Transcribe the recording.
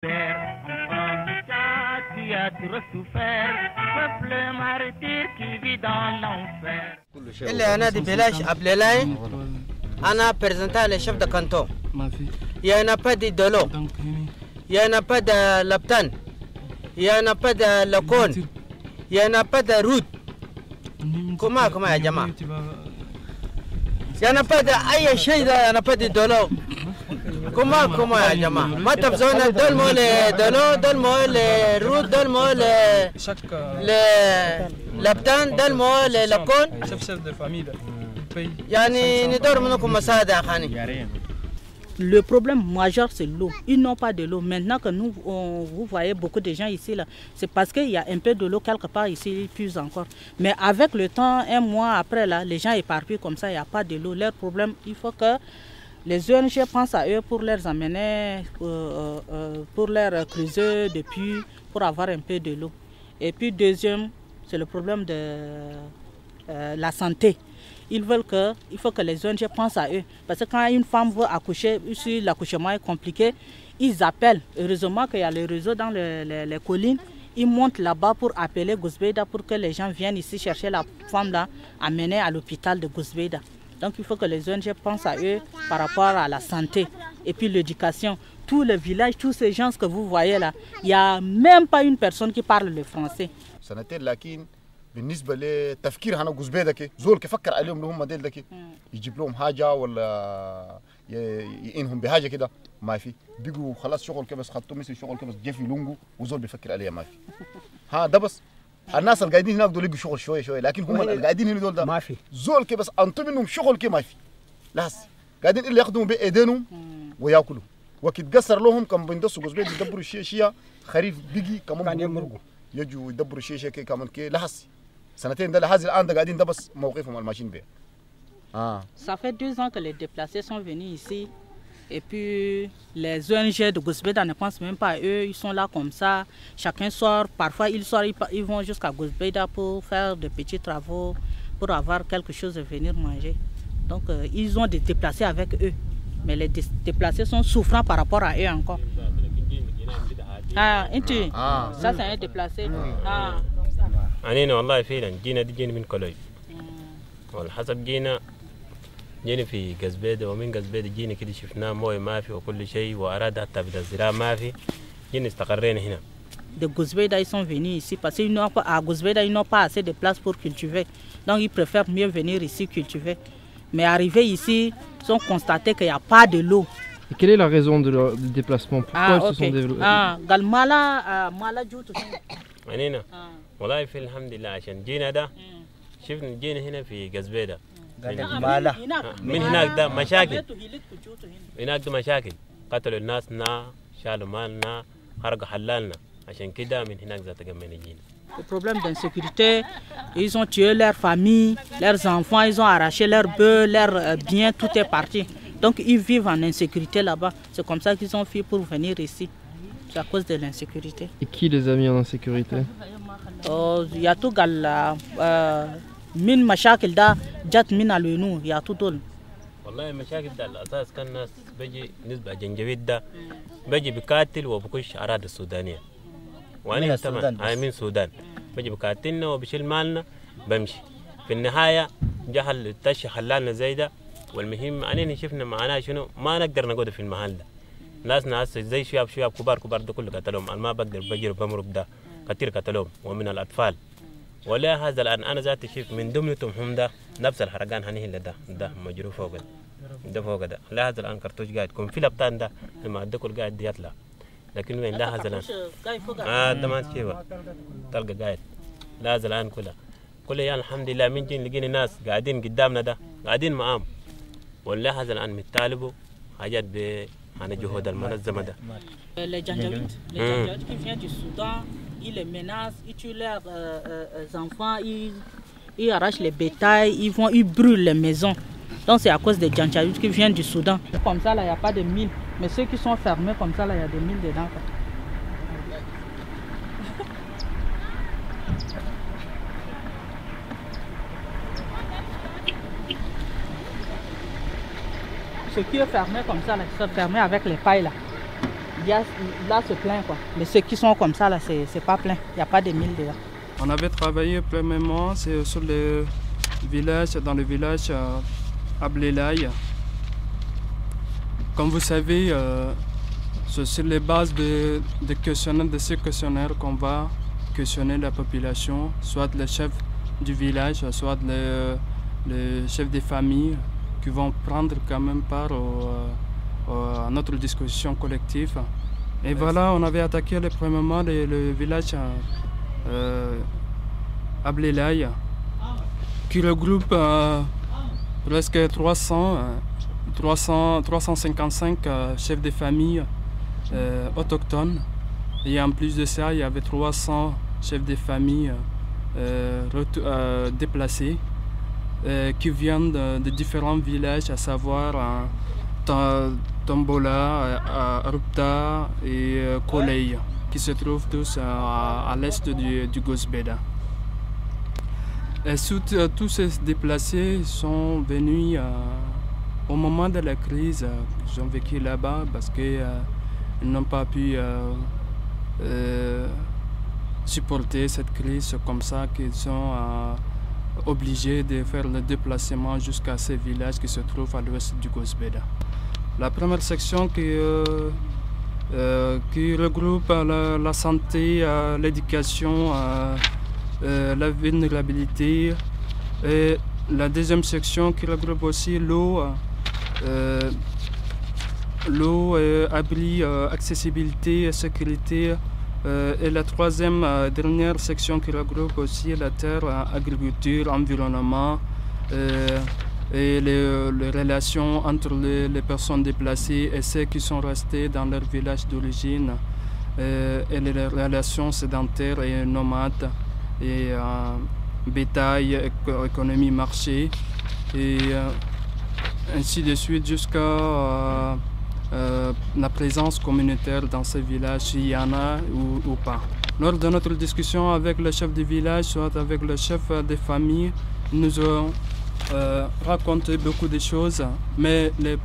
اللي أنا دي بلاش أبليلاي أنا بريزنتا le chef de canton. Il n'y en a pas de Dolo. Il n'y en a pas de Laptan. Il n'y en a pas de Lacon. Il n'y en a pas de route. Comment يا جماعة؟ Il n'y en a pas de أي شيء. Il n'y en a pas de Dolo. Comment يا جماعة؟ ما تفزون دول le Dolo, دول le route, دول le Laptan, دول le Lacon. يعني ندور منكم مساعدة يا خاني. Le problème majeur, c'est l'eau. Ils n'ont pas de l'eau. Maintenant que nous, vous voyez beaucoup de gens ici, là, c'est parce qu'il y a un peu de l'eau quelque part ici, plus encore. Mais avec le temps, un mois après, là, les gens éparpillent comme ça, il n'y a pas de l'eau. Leur problème, il faut que les ONG pensent à eux pour leur amener, pour leur creuser des puits, pour avoir un peu de l'eau. Et puis, deuxième, c'est le problème de la santé. Il faut que les ONG pensent à eux. Parce que quand une femme veut accoucher, si l'accouchement est compliqué, ils appellent. Heureusement qu'il y a le réseau dans les collines. Ils montent là-bas pour appeler Gouzbeida pour que les gens viennent ici chercher la femme là, amener à l'hôpital de Gouzbeida. Donc il faut que les ONG pensent à eux par rapport à la santé et puis l'éducation. Tous les villages, tous ces gens que vous voyez là, il n'y a même pas une personne qui parle le français. بالنسبه لتفكير هنا جوزبيدا كي زول كفكر عليهم اللي هم ديل ده كي يجيب لهم حاجه ولا ينهم بحاجه كده ما في بيجوا خلاص شغل كده بس خدتوا مثل شغل كده بس جفي لونجو وزول بيفكر عليها ما في ها ده بس الناس اللي قاعدين هناك دول يجوا شغل شويه شويه لكن هم اللي قاعدين هنا دول ده ما في زول كده بس انتم منهم شغل كده ما في لاس قاعدين اللي ياخذوا بايدينهم وياكلوا وقت تقصر لهم كم بيندسوا جوزبيدا يدبروا شيء خريف بيجي كمان يمرقوا يجوا يدبروا شيء كده كمان كده لاس سنتين ده لحد الان ده قاعدين ده بس موقفهم الماشين بيه. Ça fait 2 ans que les déplacés sont venus ici et puis les ONG de Gouzbeida ne pensent même pas à eux, ils sont là comme ça, chacun sort, parfois ils sortent, ils vont jusqu'à Gouzbeida pour faire de petits travaux, pour avoir quelque chose à venir manger. Donc ils ont des déplacés avec eux, mais les déplacés sont souffrants par rapport à eux encore. Ça c'est un déplacé. أنا والله فعلا جينا من كولوي والحسب جينا في قزبيدة ومن قزبيدة جينا كده شفنا مويه ما في وكل شيء وأراد حتى بدأ الزراعة ما في جينا استقرينا هنا. De Gouzbeida ils sont venus ici parce qu'à Gouzbeida ils n'ont pas assez de place pour cultiver donc ils préfèrent mieux venir ici cultiver mais arriver ici ils ont constaté qu'il n'y a pas de l'eau. Et quelle est la raison de leur déplacement? Pourquoi ils se sont développés? أنينا والله في الحمد لله عشان جينا ده شفنا جينا هنا في قزبيدة من هناك ده مشاكل هناك ده مشاكل قتلوا الناس شالوا مالنا خرقوا حلالنا عشان كده من هناك ذات قمنا جينا. Le problème d'insécurité, ils ont tué leur famille, leurs enfants, ils ont arraché leurs bœufs, leurs biens, tout est parti. Donc ils vivent en insécurité là-bas. C'est comme ça qu'ils ont fait pour venir ici. C'est à cause de l'insécurité. Et qui les a mis en insécurité? Il y a tout gal min mashakil da jat min alwenu ya tout dol. والله المشاكل ده الأساس كان الناس بيجي نسبة جنجويد ده بيجي بقاتل وبكش أراضي السودانية وأنا طبعا من السودان بيجي بقاتلنا وبشيل مالنا بمشي في النهاية جهل التشي خلالنا زي ده والمهم أنا شفنا معناه شنو ما نقدر نقعد في المحل ده ناس زي شباب كبار ده كله قتلهم أنا ما بقدر بجري بمرق ده كثير قتلهم ومن الأطفال ولا هذا الآن أنا ذاتي شايف من ضمنهم هم ده نفس الحرقان هنيه اللي ده مجروح فوق ده فوق ده لا هذا الآن كرتوش قاعد كون في لبتان ده لما أدكل قاعد يطلع لكن وين لا هذا الآن ده ما تشوفه تلقى قاعد لا هذا الآن كله يعني الحمد لله من جين لقينا ناس قاعدين قدامنا ده قاعدين معاهم ولا هذا الآن متطالبوا حاجات عن جهود المنظمة ده. Les Janjaouites qui viennent du Soudan, ils les menacent, ils tuent leurs enfants, ils arrachent les bétails, ils brûlent les maisons. Donc c'est à cause des Janjaouites qui viennent du Soudan. Comme ça là, il n'y a pas de mines, mais ceux qui sont fermés comme ça là, il y a des mines dedans. Ce qui est fermé comme ça là, c'est fermé avec les pailles là. là c'est plein quoi. Mais ceux qui sont comme ça là, c'est pas plein. Il n'y a pas de 1000 déjà. On avait travaillé premièrement sur le village, dans le village Ablelaï. Comme vous savez, c'est sur les bases de ces questionnaires qu'on va questionner la population, soit le chef du village, soit le chef des familles, qui vont prendre quand même part à notre discussion collective. Et voilà, on avait attaqué premièrement le village Ablelaï, qui regroupe presque 355 chefs de famille autochtones. Et en plus de ça, il y avait 300 chefs de famille déplacés qui viennent de différents villages, à savoir Tombola, Rupta et Kolei, qui se trouvent tous à l'est du Gosbeda. Et tous ces déplacés sont venus au moment de la crise qu'ils ont vécu là-bas parce qu'ils n'ont pas pu supporter cette crise. C'est comme ça qu'ils sont obligés de faire le déplacement jusqu'à ces villages qui se trouvent à l'ouest du Gosbeda. La première section qui regroupe la santé, l'éducation, la vulnérabilité, et la deuxième section qui regroupe aussi l'eau, abri, accessibilité, sécurité, et la troisième dernière section qui regroupe aussi la terre, agriculture, environnement, et les relations entre les personnes déplacées et ceux qui sont restés dans leur village d'origine, et les relations sédentaires et nomades, et bétail, économie, marché, et ainsi de suite jusqu'à la présence communautaire dans ces villages, s'il y en a ou pas. Lors de notre discussion avec le chef du village, soit avec le chef des familles, nous avons raconté beaucoup de choses, mais les